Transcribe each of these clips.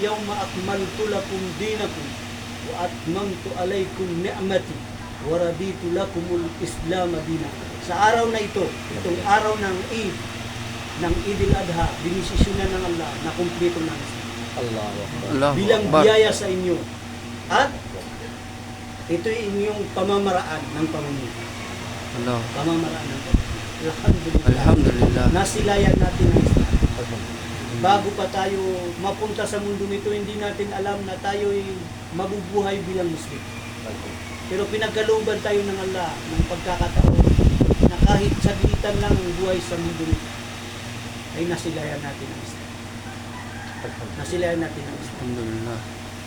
yawma akmaltu lakum dinakum wa atmamtu alaykum ni'mati wa raditu lakumul Islam dinan. Sa araw na ito, itong araw ng Eid, ng Eid al-Adha, dinisisyonan ng Allah na kumpleto ng Islam. Allahu Bilang Akbar. biyaya sa inyo. At ito'y inyong pamamaraan ng pamumuhay. Allah. Pamamaraan ng pamumuhay. Alhamdulillah. Alhamdulillah. Nasilayan natin ang Islam. Bago pa tayo mapunta sa mundo nito, hindi natin alam na tayo'y mabubuhay bilang Muslim. Pero pinagkalooban tayo ng Allah ng pagkakataon na kahit saglitan lang ang buhay sa mundo nito, ay nasilayan natin ang Islam. Nasilayan natin ang Islam. Alhamdulillah.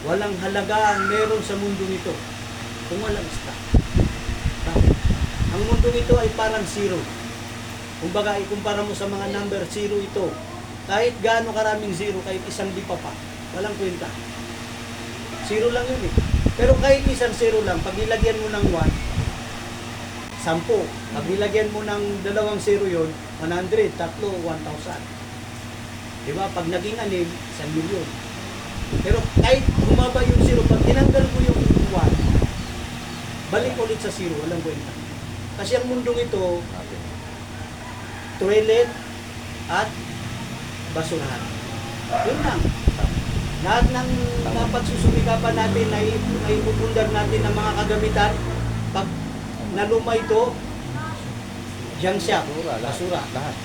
Walang halaga ang meron sa mundo nito kung walang Islam. Bakit? Ang mundo nito ay parang zero. Kumbaga, ikumpara mo sa mga number, zero ito. Kahit gaano karaming zero, kahit isang lipa pa, walang kwenta. Zero lang yun eh. Pero kahit isang zero lang, pag nilagyan mo ng 1, 10. Pag nilagyan mo ng dalawang zero yun, 100, tatlo, 1,000. Diba? Pag naging 6, 1,000,000. Pero kahit bumaba yung zero, pag tinanggal mo yung 1, balik ulit sa zero, walang kwenta. Kasi ang mundong ito, toilet at basurahan. Yun lang. Lahat ng dapat susumikapan natin ay ipupundar natin ng mga kagamitan. Pag naluma ito, diyan siya, basura. Lahat.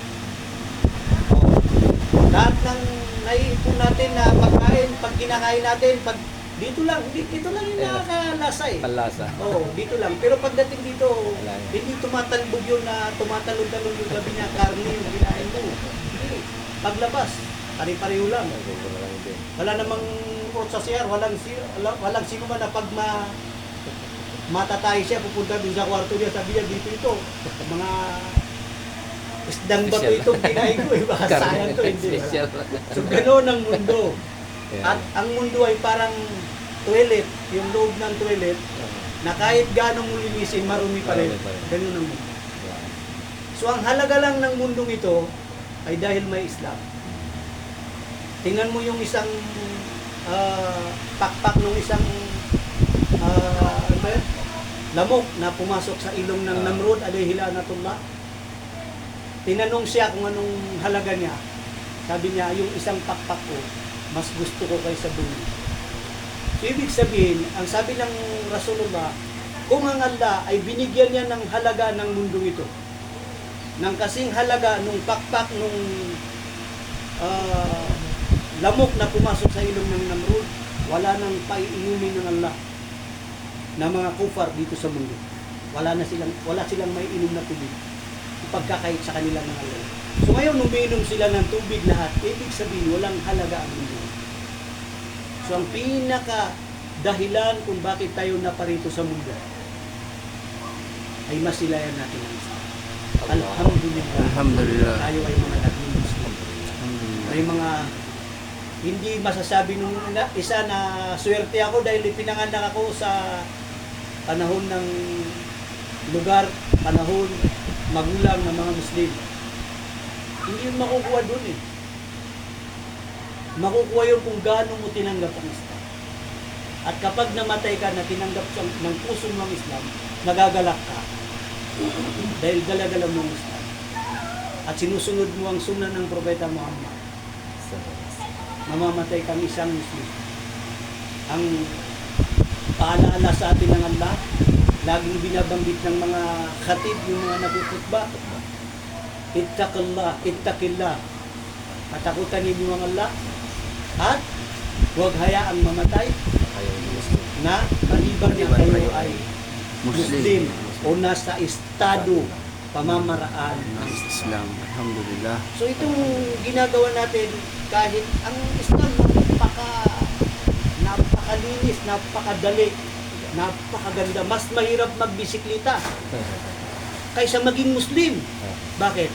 Lahat ng naiipon natin na pagkain, pag kinakain natin, pag dito lang yung nakakalasa eh. Palasa. Oo, dito lang. Pero pagdating dito, Wala yan. hindi tumatalbog yun na tumatalon-talon yung gabi niya, karne yung kinain mo. Hindi. Paglabas, pare-pareho lang. Wala namang sa CR, walang sino man na pag matatay siya, pupunta dun sa kwarto niya, sabi niya, dito ito. Mga isdang bato Special. itong kinain ko, eh, baka sayang to, hindi. Special. So, gano'n ang mundo. Yeah. At ang mundo ay parang toilet, yung loob ng toilet, na kahit gano'ng mo linisin, marumi pa rin. Marumi pa rin. Ganun ang mundo. So, ang halaga lang ng mundong ito ay dahil may Islam. Tingnan mo yung isang pakpak ng isang ano ba yun? Lamok na pumasok sa ilong ng Namrud alayhi lanatullah. Tinanong siya kung anong halaga niya. Sabi niya, yung isang pakpak ko, mas gusto ko kaysa dulo. So, ibig sabihin, ang sabi ng Rasulullah, kung ang Allah ay binigyan niya ng halaga ng mundo ito, ng kasing halaga nung pakpak nung lamok na pumasok sa ilong ng Namrud, wala nang paiinumin ng Allah na mga kufar dito sa mundo. Wala silang may inom na tubig ipagkakait sa kanila ng Allah. So ngayon, umiinom sila ng tubig lahat, ibig sabihin, walang halaga ang mundo. So ang pinaka dahilan kung bakit tayo naparito sa mundo ay masilayan natin ang Islam. Alhamdulillah. Alhamdulillah. Tayo ay mga naging Muslim. Alhamdulillah. May mga hindi masasabi nung isa na swerte ako dahil ipinanganak ako sa panahon ng lugar, panahon, magulang ng mga Muslim. Hindi yun makukuha dun eh. Makukuha yun kung gaano mo tinanggap ang Islam. At kapag namatay ka na tinanggap ng pusong ng Islam, nagagalak ka. Dahil galagala mo ang Islam. At sinusunod mo ang sunan ng Propeta Muhammad. Mamamatay kang isang Muslim. Ang paalaala sa atin ng Allah, laging binabanggit ng mga khatib, yung mga nagkukutba, ittaqillah, katakutan ninyo ang Allah, at huwag hayaang mamatay na maliban na kayo ay Muslim o nasa estado pamamaraan ng Islam. Alhamdulillah. So itong ginagawa natin, kahit ang Islam napakalinis, napakadali, napakaganda, mas mahirap magbisikleta kaysa maging Muslim. Bakit?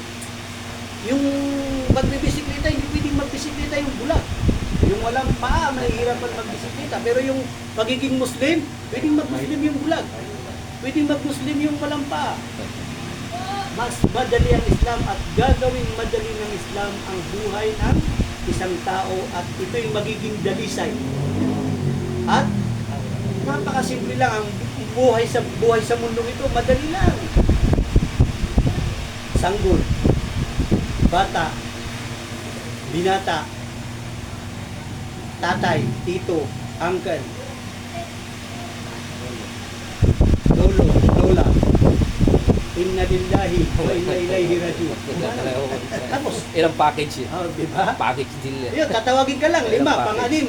Yung magbibisikleta, hindi pwedeng magbisikleta yung bulag. Yung walang paa, mahihirapan magbisikleta. Pero yung pagiging Muslim, pwedeng mag-Muslim yung bulag. Pwedeng mag-Muslim yung walang paa. Mas madali ang Islam at gagawing madali ng Islam ang buhay ng isang tao at ito'y magiging dalisay. At napakasimple lang ang buhay sa mundong ito, madali lang. Sanggol, bata, binata, tatay, tito, uncle, lolo, lola, inna lillahi wa inna ilaihi raji'un. Tapos, Ilang package yun? diba? Package deal yan. Yun, tatawagin ka lang, 5, Ilang package? pang-anim.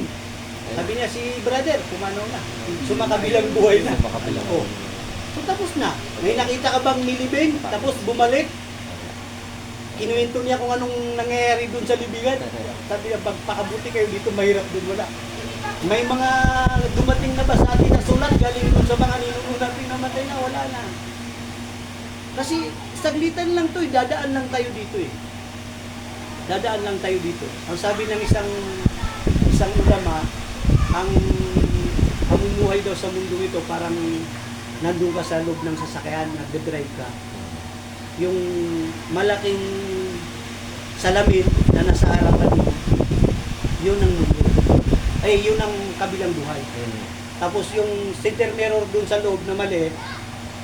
Sabi niya si brother, pumanaw na. Sumakabilang buhay na. Sumakabilang. Oh. So tapos na. May nakita ka bang nilibing, tapos bumalik. Kinuwento niya kung anong nangyayari dun sa libingan. Sabi niya, pagpakabuti kayo dito, mahirap dun, wala. May mga dumating na ba sa atin na sulat, galing dun sa mga ninuno natin namatay na, wala na. Kasi saglitan lang to, dadaan lang tayo dito eh. Dadaan lang tayo dito. Ang sabi ng isang ulama, ang pamumuhay daw sa mundo ito parang nandun ka sa loob ng sasakyan, nagde-drive ka. Yung malaking salamin na nasa harapan mo, yun ang mundo. Ay, yun ang kabilang buhay. Tapos yung center mirror dun sa loob na mali,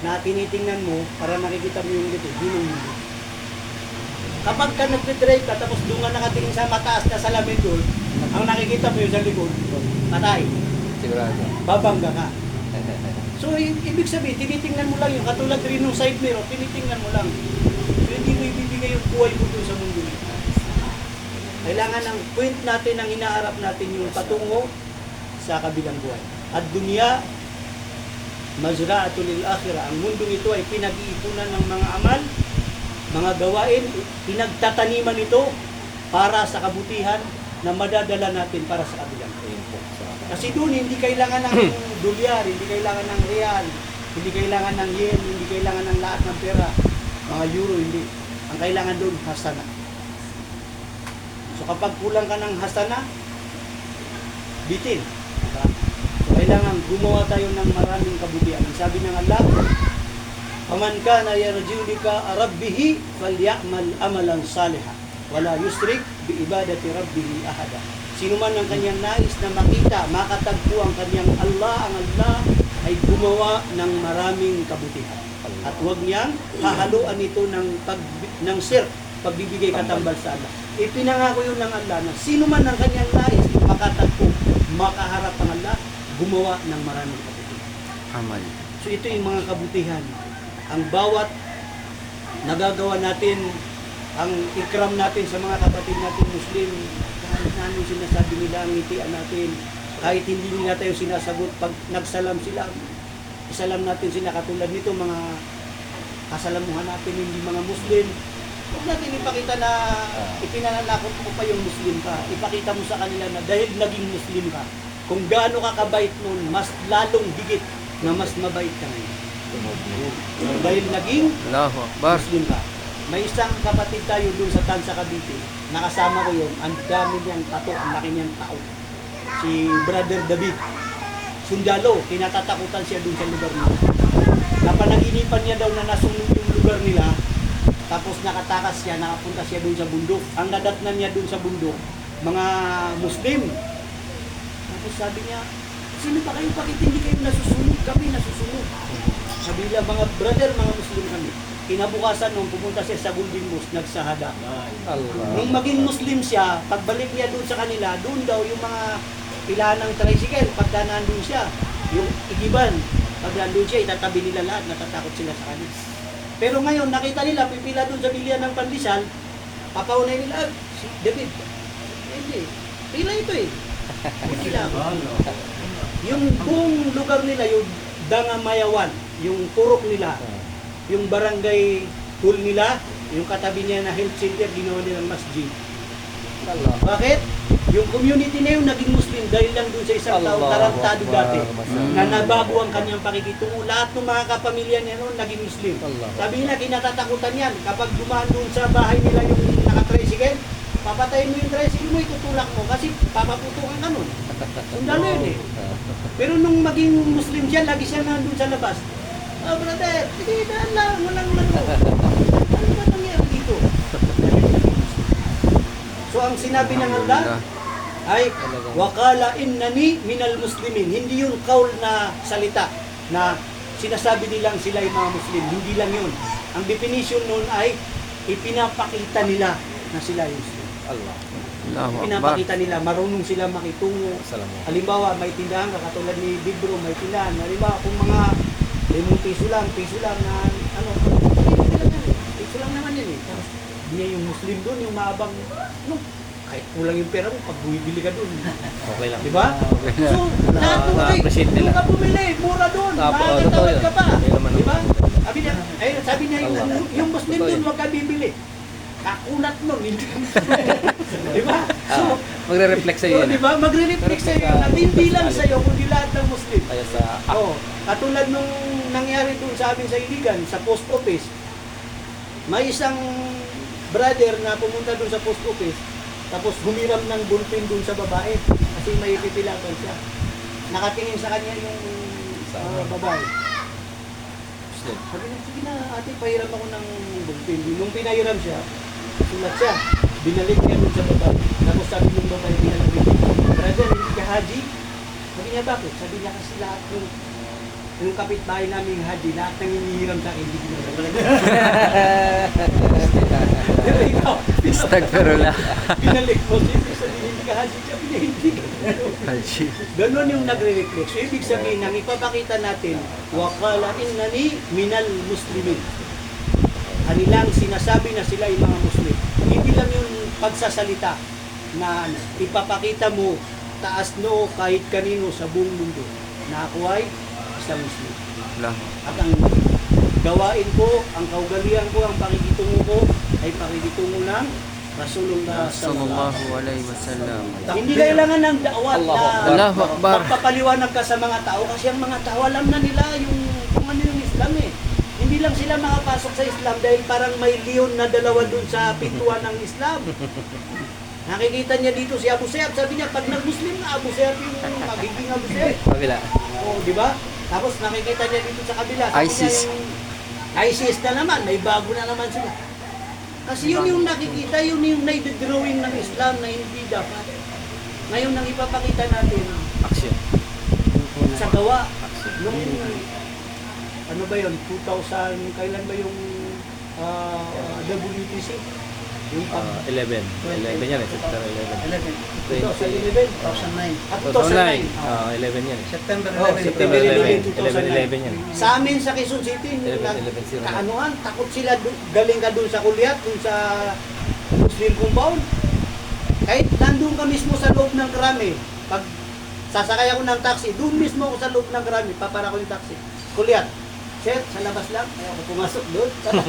na tinitingnan mo para nakikita mo yung ito, yun ang mundo. Kapag ka nagde-drive ka, tapos doon nga nakatingin sa mataas na salamin doon, ang nakikita mo yung sa likod, patay, Sigurado. babangga ka. So, ibig sabihin, tinitingnan mo lang yung katulad rin ng side mirror, tinitingnan mo lang. So, hindi mo ibibigay yung buhay mo doon sa mundo nito. Kailangan ang point natin, ang hinaharap natin yung patungo sa kabilang buhay. At dunya, mazra'atul lil akhirah. Ang mundong ito ay pinag-iipunan ng mga amal, mga gawain, pinagtataniman ito para sa kabutihan na madadala natin para sa kabilang buhay. Kasi doon, hindi kailangan ng dolyar, hindi kailangan ng real, hindi kailangan ng yen, hindi kailangan ng lahat ng pera, mga euro, hindi. Ang kailangan doon, hasana. So kapag kulang ka ng hasana, bitin. So, kailangan gumawa tayo ng maraming kabutihan. Ang sabi ng Allah, "Faman kana yarju lika rabbih falyamal amalan salihan, wala yusrik bi ibadati rabbih ahada." Sino man ang kanyang nais na makita, makatagpo ang kanyang Allah, ang Allah ay gumawa ng maraming kabutihan. At huwag niyang hahaluan ito ng sirk, pagbibigay katambal sa Allah. Ipinangako yun ng Allah na sino man ang kanyang nais na makatagpo, makaharap ang Allah, gumawa ng maraming kabutihan. Amal. So ito yung mga kabutihan. Ang bawat nagagawa natin, ang ikram natin sa mga kapatid natin Muslim, kahit na anong sinasabi nila, ang ngitian natin, kahit hindi nila tayo sinasagot, pag nagsalam sila, isalam natin sila katulad nito, mga kasalamuhan natin, hindi mga Muslim. Huwag natin ipakita na ipinananakot mo pa yung Muslim ka. Ipakita mo sa kanila na dahil naging Muslim ka, kung gaano ka kabait nun, mas lalong higit na mas mabait ka ngayon. Dahil naging Allahu Akbar. Muslim ka. May isang kapatid tayo doon sa Tansa Cavite. Nakasama ko yun. Ang dami niyang tato, ang laki niyang tao. Si Brother David. Sundalo, tinatatakutan siya doon sa lugar nila. Napanaginipan niya daw na nasunog yung lugar nila. Tapos nakatakas siya, nakapunta siya doon sa bundok. Ang nadatnan niya doon sa bundok, mga Muslim. Tapos sabi niya, sino ba kayo? Bakit hindi kayo nasusunod? Kami nasusunod. Sabi niya, mga brother, mga Muslim kami. Kinabukasan nung pumunta siya sa Golden Mosque, nagsahada. Allah. Nung maging Muslim siya, pagbalik niya doon sa kanila, doon daw yung mga pilahan ng tricycle, pagka nandun siya, yung igiban, pag nandun siya, itatabi nila lahat, natatakot sila sa kanila. Pero ngayon, nakita nila, pipila doon sa bilihan ng pandesal, papaunay nila, si David, hindi, pila ito eh. Pila. Yung buong lugar nila, yung Dangamayawan, yung purok nila, yung barangay hall nila, yung katabi niya na health center, ginawa nilang masjid. Allah. Bakit? Yung community na yun naging Muslim dahil lang dun sa isang taong tarantado dati na nabago ang kanyang pakikitungo. Lahat ng mga kapamilya niya noon naging Muslim. Allah. Sabi nila, kinatatakutan yan. Kapag dumaan dun sa bahay nila yung nakatricycle, papatayin mo yung tricycle mo, itutulak mo kasi papaputukan ka nun. Sundalo yun eh. Pero nung maging Muslim siya, lagi siya nandun sa labas. Oh, brother, sige, daan lang, walang laro. Ano ba nangyari dito? So ang sinabi ng Allah ay wakala innani minal muslimin. Hindi yun kaul na salita na sinasabi nilang sila ay mga Muslim. Hindi lang yun. Ang definition nun ay ipinapakita nila na sila ay Muslim. Allah. Allahu Akbar. Pinapakita nila, marunong sila makitungo. Assalamualaikum. Halimbawa, may tindahan ka, katulad ni Big Bro, may tindahan. Halimbawa, kung mga 5 piso lang na ano, piso lang naman yan eh. Tapos, niya yung Muslim doon, yung maabang, ano, kahit kulang yung pera mo, pag bumibili ka doon. Okay lang. Di ba? So, lahat mo Na-appreciate nila. doon ka bumili, mura doon, Totoo makakatawad yun. ka pa. Hindi naman Di ba? naman. Sabi niya, Allah. yung Muslim Totoo doon, yun. huwag ka bibili. Kakunat nun, hindi ka Di ba? So, Magre-reflect sa iyo oh, yan. di ba? Magre-reflect sa iyo na hindi lang sa iyo, kundi lahat ng Muslim. Kaya sa Oh, katulad nung nangyari doon sa amin sa Iligan, sa post office, may isang brother na pumunta doon sa post office, tapos humiram ng ballpen doon sa babae kasi may pipilapan siya. Nakatingin sa kanya yung babae. Muslim. Sabi niya, sige na ate, pahiram ako ng ballpen. Nung pinahiram siya, sulat siya. Binalik niya doon sa babae. Tapos sabi ng babae, binalik niya, brother, hindi ka haji? Sabi niya, bakit? Sabi niya kasi lahat yung kapitbahay namin haji, lahat ng hinihiram sa akin, hindi binalik. Pero ikaw, Astagfirullah. binalik mo, siyempre sabihin, hindi ka haji, sabi niya, hindi ka. Haji. Ganon yung nagre-reflect. So, ibig sabihin, nang ipapakita natin, wakala innani minal muslimin. Kanilang sinasabi na sila ay mga Muslim. Hindi lang yung pagsasalita na ipapakita mo taas noo kahit kanino sa buong mundo na ako ay isang Muslim. Allahu At ang gawain ko, ang kaugalian ko, ang pakikitungo ko ay pakikitungo ng Rasulullah sallallahu Sallallahu alaihi wasallam. Hindi kailangan ng dawat na Allahu Akbar. magpapaliwanag ka sa mga tao kasi ang mga tao alam na nila yung kung ano yung Islam eh. Hindi lang sila makapasok sa Islam dahil parang may leon na dalawa dun sa pintuan ng Islam. Nakikita niya dito si Abu Sayyaf, sabi niya pag nag-Muslim na Abu Sayyaf yung magiging Abu Sayyaf. Kabila. Oh, di ba? Tapos nakikita niya dito sa kabila, sabi ISIS. niya yung ISIS na naman, may bago na naman sila. Kasi yun yung nakikita, yun yung na-drawing ng Islam na hindi dapat. Ngayon nang ipapakita natin Action. sa gawa nung ano ba yun, 2000, kailan ba yung WTC? Yung 11. 11 yan eh. September 11. 2011? 2009. At 2009. 2009. 11 yan eh. September Oh, 11. September 11, 11 yan. Sa amin sa Quezon City, nung 11-0 na. kaanuhan, takot sila, galing ka dun sa Kulyat, dun sa Muslim compound. Kahit nandun ka mismo sa loob ng Krami, pag sasakay ako ng taxi, dun mismo ako sa loob ng Krami, papara ko yung taxi. Kulyat, sir, sa labas lang, ayaw ko pumasok doon. Takot.